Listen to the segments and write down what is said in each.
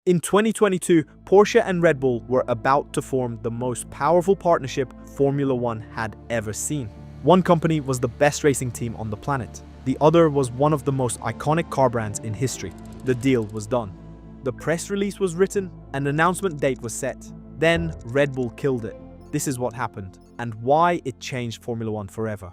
In 2022, Porsche and Red Bull were about to form the most powerful partnership Formula One had ever seen. One company was the best racing team on the planet. The other was one of the most iconic car brands in history. The deal was done. The press release was written, an announcement date was set. Then Red Bull killed it. This is what happened, and why it changed Formula One forever.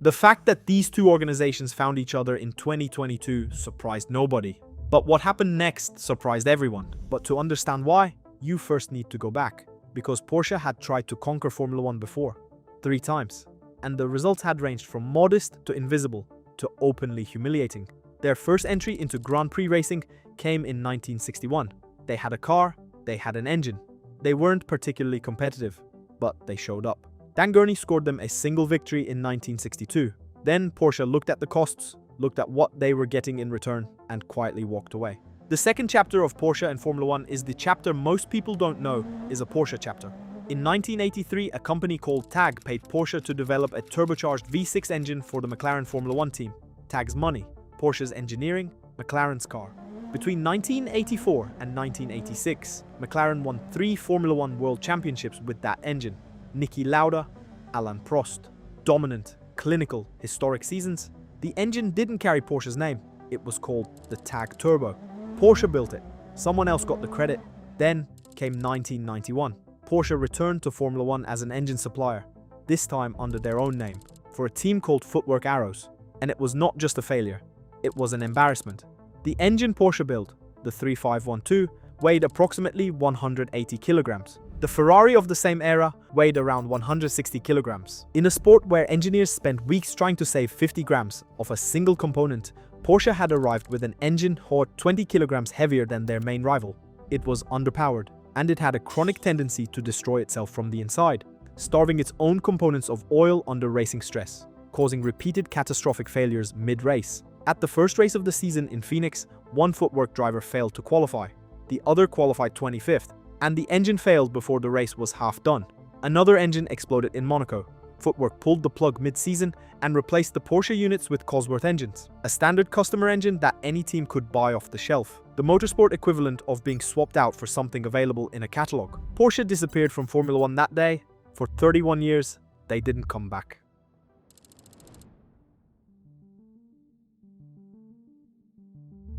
The fact that these two organizations found each other in 2022 surprised nobody. But what happened next surprised everyone. But to understand why, you first need to go back. Because Porsche had tried to conquer Formula One before, 3 times. And the results had ranged from modest to invisible to openly humiliating. Their first entry into Grand Prix racing came in 1961. They had a car, they had an engine. They weren't particularly competitive, but they showed up. Dan Gurney scored them a single victory in 1962. Then Porsche looked at the costs, looked at what they were getting in return, and quietly walked away. The second chapter of Porsche and Formula One is the chapter most people don't know is a Porsche chapter. In 1983, a company called TAG paid Porsche to develop a turbocharged V6 engine for the McLaren Formula One team. TAG's money, Porsche's engineering, McLaren's car. Between 1984 and 1986, McLaren won 3 Formula One World Championships with that engine. Niki Lauda, Alain Prost. Dominant, clinical, historic seasons. The engine didn't carry Porsche's name. It was called the TAG Turbo. Porsche built it. Someone else got the credit. Then came 1991. Porsche returned to Formula One as an engine supplier, this time under their own name, for a team called Footwork Arrows. And it was not just a failure. It was an embarrassment. The engine Porsche built, the 3512, weighed approximately 180 kilograms. The Ferrari of the same era weighed around 160 kilograms. In a sport where engineers spent weeks trying to save 50 grams of a single component, Porsche had arrived with an engine 20 kilograms heavier than their main rival. It was underpowered, and it had a chronic tendency to destroy itself from the inside, starving its own components of oil under racing stress, causing repeated catastrophic failures mid-race. At the first race of the season in Phoenix, one Footwork driver failed to qualify. The other qualified 25th, and the engine failed before the race was half done. Another engine exploded in Monaco. Footwork pulled the plug mid-season and replaced the Porsche units with Cosworth engines, a standard customer engine that any team could buy off the shelf. The motorsport equivalent of being swapped out for something available in a catalogue. Porsche disappeared from Formula One that day. For 31 years, they didn't come back.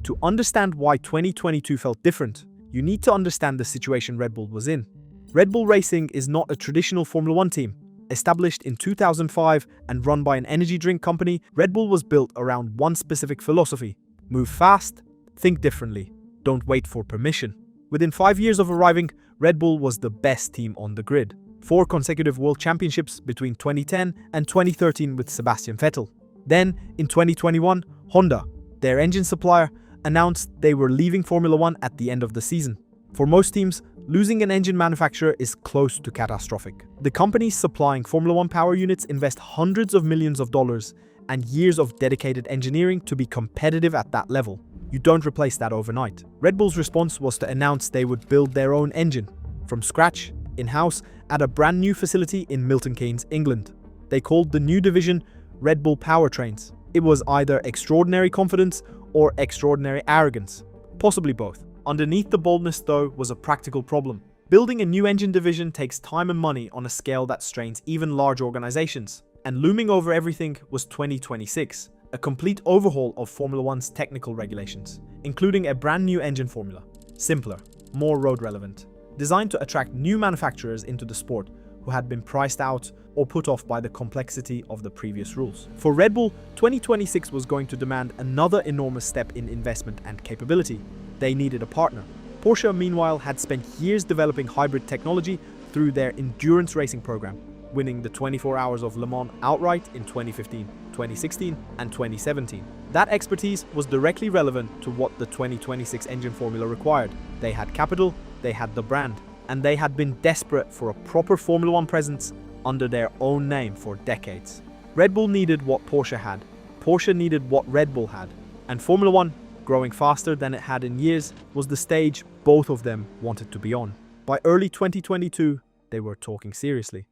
To understand why 2022 felt different, you need to understand the situation Red Bull was in. Red Bull Racing is not a traditional Formula One team. Established in 2005 and run by an energy drink company, Red Bull was built around one specific philosophy: move fast, think differently, don't wait for permission. Within 5 years of arriving, Red Bull was the best team on the grid. 4 consecutive world championships between 2010 and 2013 with Sebastian Vettel. Then, in 2021, Honda, their engine supplier, announced they were leaving Formula One at the end of the season. For most teams, losing an engine manufacturer is close to catastrophic. The companies supplying Formula One power units invest hundreds of millions of dollars and years of dedicated engineering to be competitive at that level. You don't replace that overnight. Red Bull's response was to announce they would build their own engine, from scratch, in-house, at a brand new facility in Milton Keynes, England. They called the new division Red Bull Powertrains. It was either extraordinary confidence or extraordinary arrogance, possibly both. Underneath the boldness, though, was a practical problem. Building a new engine division takes time and money on a scale that strains even large organizations. And looming over everything was 2026, a complete overhaul of Formula One's technical regulations, including a brand new engine formula, simpler, more road relevant, designed to attract new manufacturers into the sport who had been priced out or put off by the complexity of the previous rules. For Red Bull, 2026 was going to demand another enormous step in investment and capability. They needed a partner. Porsche, meanwhile, had spent years developing hybrid technology through their endurance racing program, winning the 24 Hours of Le Mans outright in 2015, 2016, and 2017. That expertise was directly relevant to what the 2026 engine formula required. They had capital, they had the brand, and they had been desperate for a proper Formula One presence under their own name for decades. Red Bull needed what Porsche had. Porsche needed what Red Bull had. And Formula One, growing faster than it had in years, was the stage both of them wanted to be on. By early 2022, they were talking seriously.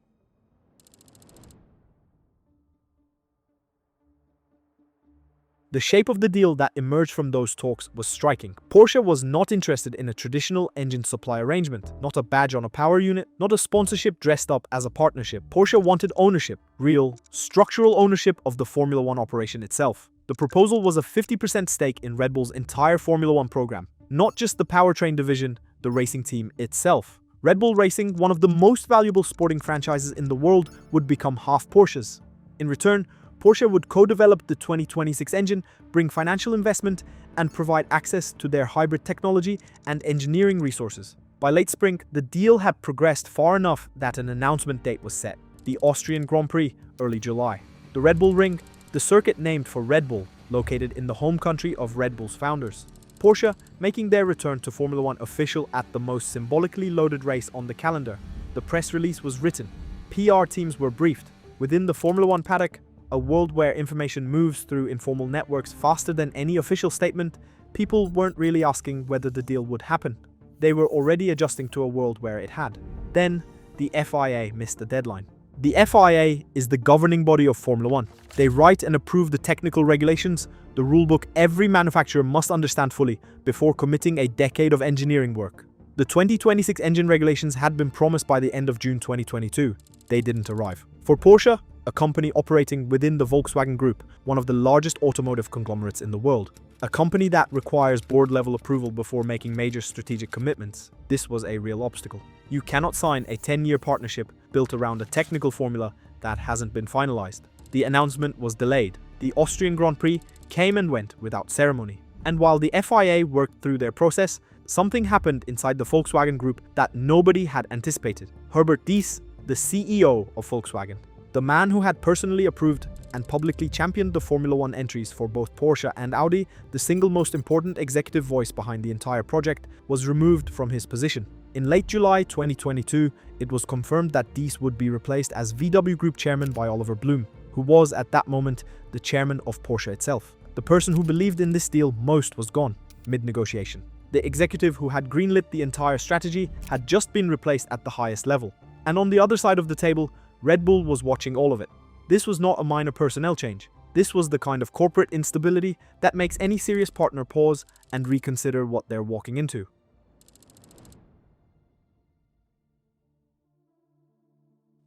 The shape of the deal that emerged from those talks was striking. Porsche was not interested in a traditional engine supply arrangement, not a badge on a power unit, not a sponsorship dressed up as a partnership. Porsche wanted ownership, real, structural ownership of the Formula One operation itself. The proposal was a 50% stake in Red Bull's entire Formula One program, not just the powertrain division, the racing team itself. Red Bull Racing, one of the most valuable sporting franchises in the world, would become half Porsche's. In return, Porsche would co-develop the 2026 engine, bring financial investment, and provide access to their hybrid technology and engineering resources. By late spring, the deal had progressed far enough that an announcement date was set: the Austrian Grand Prix, early July. The Red Bull Ring, the circuit named for Red Bull, located in the home country of Red Bull's founders. Porsche making their return to Formula One official at the most symbolically loaded race on the calendar. The press release was written. PR teams were briefed. Within the Formula One paddock, a world where information moves through informal networks faster than any official statement, people weren't really asking whether the deal would happen. They were already adjusting to a world where it had. Then, the FIA missed the deadline. The FIA is the governing body of Formula One. They write and approve the technical regulations, the rulebook every manufacturer must understand fully before committing a decade of engineering work. The 2026 engine regulations had been promised by the end of June 2022. They didn't arrive. For Porsche, a company operating within the Volkswagen Group, one of the largest automotive conglomerates in the world, a company that requires board-level approval before making major strategic commitments, this was a real obstacle. You cannot sign a 10-year partnership built around a technical formula that hasn't been finalized. The announcement was delayed. The Austrian Grand Prix came and went without ceremony. And while the FIA worked through their process, something happened inside the Volkswagen Group that nobody had anticipated. Herbert Diess, the CEO of Volkswagen, the man who had personally approved and publicly championed the Formula One entries for both Porsche and Audi, the single most important executive voice behind the entire project, was removed from his position. In late July 2022, it was confirmed that Diess would be replaced as VW Group chairman by Oliver Blume, who was at that moment the chairman of Porsche itself. The person who believed in this deal most was gone, mid-negotiation. The executive who had greenlit the entire strategy had just been replaced at the highest level. And on the other side of the table, Red Bull was watching all of it. This was not a minor personnel change. This was the kind of corporate instability that makes any serious partner pause and reconsider what they're walking into.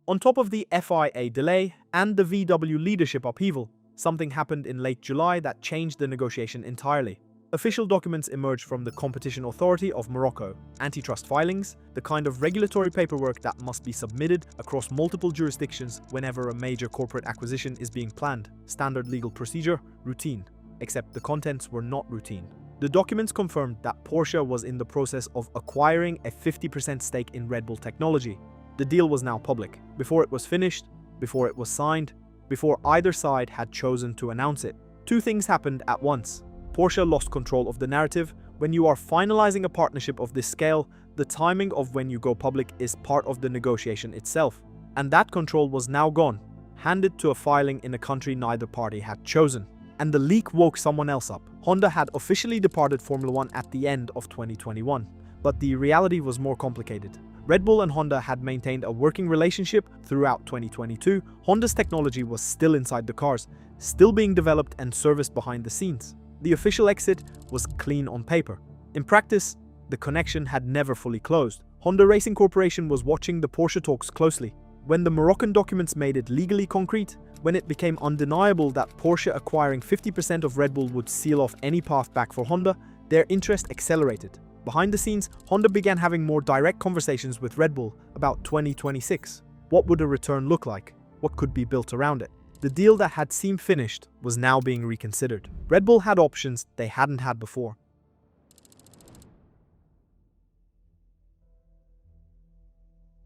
On top of the FIA delay and the VW leadership upheaval, something happened in late July that changed the negotiation entirely. Official documents emerged from the Competition Authority of Morocco, antitrust filings, the kind of regulatory paperwork that must be submitted across multiple jurisdictions whenever a major corporate acquisition is being planned, standard legal procedure, routine. Except the contents were not routine. The documents confirmed that Porsche was in the process of acquiring a 50% stake in Red Bull technology. The deal was now public. Before it was finished, before it was signed, before either side had chosen to announce it. Two things happened at once. Porsche lost control of the narrative. When you are finalizing a partnership of this scale, the timing of when you go public is part of the negotiation itself. And that control was now gone, handed to a filing in a country neither party had chosen. And the leak woke someone else up. Honda had officially departed Formula One at the end of 2021. But the reality was more complicated. Red Bull and Honda had maintained a working relationship throughout 2022. Honda's technology was still inside the cars, still being developed and serviced behind the scenes. The official exit was clean on paper. In practice, the connection had never fully closed. Honda Racing Corporation was watching the Porsche talks closely. When the Moroccan documents made it legally concrete, when it became undeniable that Porsche acquiring 50% of Red Bull would seal off any path back for Honda, their interest accelerated. Behind the scenes, Honda began having more direct conversations with Red Bull about 2026. What would a return look like? What could be built around it? The deal that had seemed finished was now being reconsidered. Red Bull had options they hadn't had before.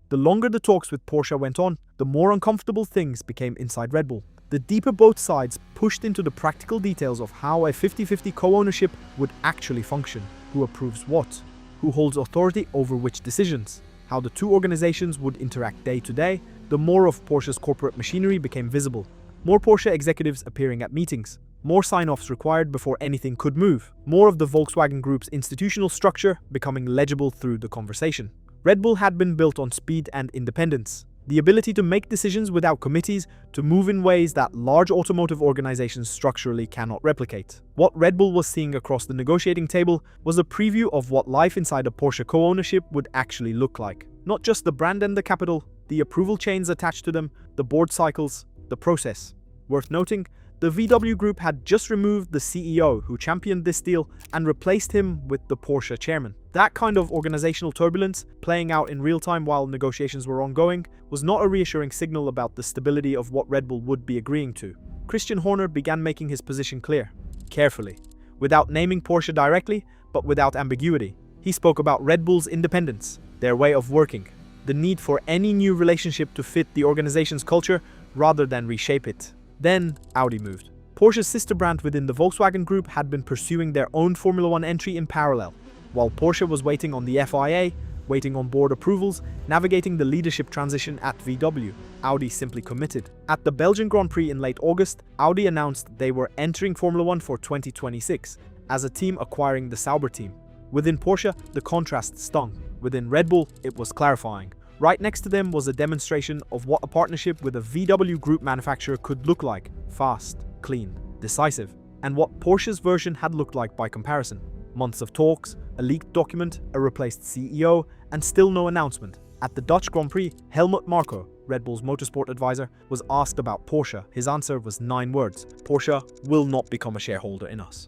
The longer the talks with Porsche went on, the more uncomfortable things became inside Red Bull. The deeper both sides pushed into the practical details of how a 50-50 co-ownership would actually function. Who approves what? Who holds authority over which decisions? How the two organizations would interact day to day. The more of Porsche's corporate machinery became visible. More Porsche executives appearing at meetings. More sign-offs required before anything could move. More of the Volkswagen Group's institutional structure becoming legible through the conversation. Red Bull had been built on speed and independence. The ability to make decisions without committees, to move in ways that large automotive organizations structurally cannot replicate. What Red Bull was seeing across the negotiating table was a preview of what life inside a Porsche co-ownership would actually look like. Not just the brand and the capital, the approval chains attached to them, the board cycles, the process. Worth noting, the VW Group had just removed the CEO who championed this deal and replaced him with the Porsche chairman. That kind of organizational turbulence, playing out in real time while negotiations were ongoing, was not a reassuring signal about the stability of what Red Bull would be agreeing to. Christian Horner began making his position clear, carefully, without naming Porsche directly, but without ambiguity. He spoke about Red Bull's independence, their way of working, the need for any new relationship to fit the organization's culture rather than reshape it. Then Audi moved. Porsche's sister brand within the Volkswagen Group had been pursuing their own Formula One entry in parallel, while Porsche was waiting on the FIA, waiting on board approvals, navigating the leadership transition at VW. Audi simply committed. At the Belgian Grand Prix in late August, Audi announced they were entering Formula One for 2026, as a team acquiring the Sauber team. Within Porsche, the contrast stung. Within Red Bull, it was clarifying. Right next to them was a demonstration of what a partnership with a VW Group manufacturer could look like: fast, clean, decisive, and what Porsche's version had looked like by comparison. Months of talks, a leaked document, a replaced CEO, and still no announcement. At the Dutch Grand Prix, Helmut Marko, Red Bull's motorsport advisor, was asked about Porsche. His answer was 9 words: Porsche will not become a shareholder in us.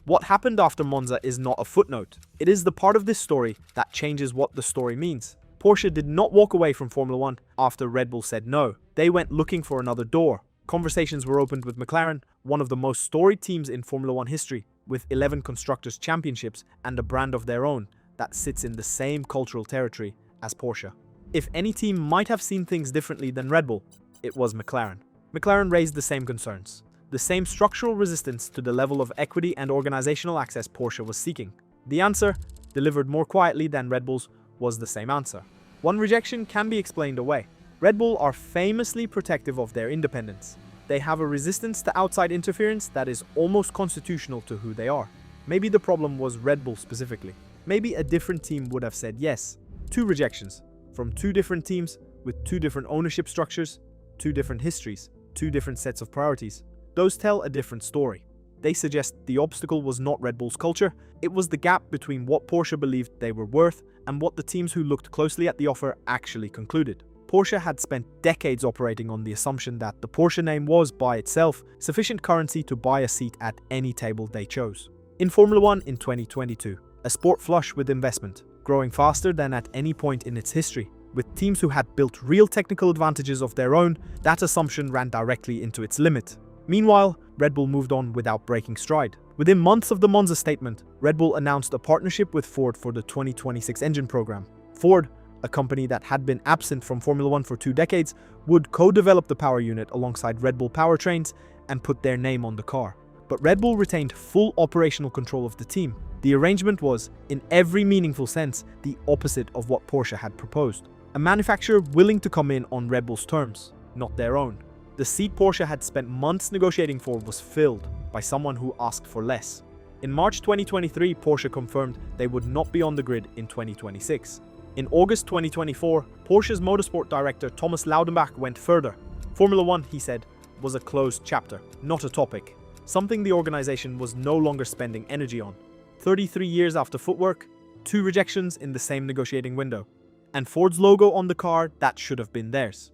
What happened after Monza is not a footnote. It is the part of this story that changes what the story means. Porsche did not walk away from Formula One after Red Bull said no. They went looking for another door. Conversations were opened with McLaren, one of the most storied teams in Formula One history, with 11 Constructors' Championships and a brand of their own that sits in the same cultural territory as Porsche. If any team might have seen things differently than Red Bull, it was McLaren. McLaren raised the same concerns. The same structural resistance to the level of equity and organizational access Porsche was seeking. The answer, delivered more quietly than Red Bull's, was the same answer. One rejection can be explained away. Red Bull are famously protective of their independence. They have a resistance to outside interference that is almost constitutional to who they are. Maybe the problem was Red Bull specifically. Maybe a different team would have said yes. 2 rejections, from 2 different teams with 2 different ownership structures, 2 different histories, 2 different sets of priorities. Those tell a different story. They suggest the obstacle was not Red Bull's culture, it was the gap between what Porsche believed they were worth and what the teams who looked closely at the offer actually concluded. Porsche had spent decades operating on the assumption that the Porsche name was, by itself, sufficient currency to buy a seat at any table they chose. In Formula One in 2022, a sport flush with investment, growing faster than at any point in its history, with teams who had built real technical advantages of their own, that assumption ran directly into its limit. Meanwhile, Red Bull moved on without breaking stride. Within months of the Monza statement, Red Bull announced a partnership with Ford for the 2026 engine program. Ford, a company that had been absent from Formula One for 2 decades, would co-develop the power unit alongside Red Bull powertrains and put their name on the car. But Red Bull retained full operational control of the team. The arrangement was, in every meaningful sense, the opposite of what Porsche had proposed. A manufacturer willing to come in on Red Bull's terms, not their own. The seat Porsche had spent months negotiating for was filled by someone who asked for less. In March 2023, Porsche confirmed they would not be on the grid in 2026. In August 2024, Porsche's motorsport director Thomas Laudenbach went further. Formula One, he said, was a closed chapter, not a topic, something the organization was no longer spending energy on. 33 years after footwork, 2 rejections in the same negotiating window, and Ford's logo on the car that should have been theirs.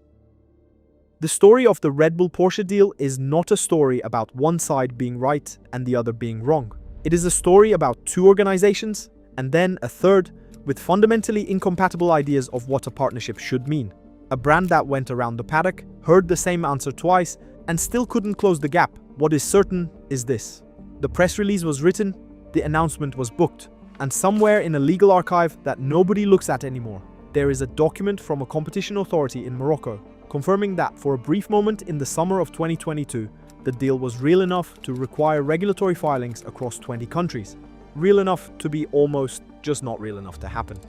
The story of the Red Bull-Porsche deal is not a story about one side being right and the other being wrong. It is a story about 2 organizations, and then a third, with fundamentally incompatible ideas of what a partnership should mean. A brand that went around the paddock, heard the same answer twice, and still couldn't close the gap. What is certain is this: the press release was written, the announcement was booked, and somewhere in a legal archive that nobody looks at anymore, there is a document from a competition authority in Morocco confirming that for a brief moment in the summer of 2022, the deal was real enough to require regulatory filings across 20 countries. Real enough to be almost just not real enough to happen.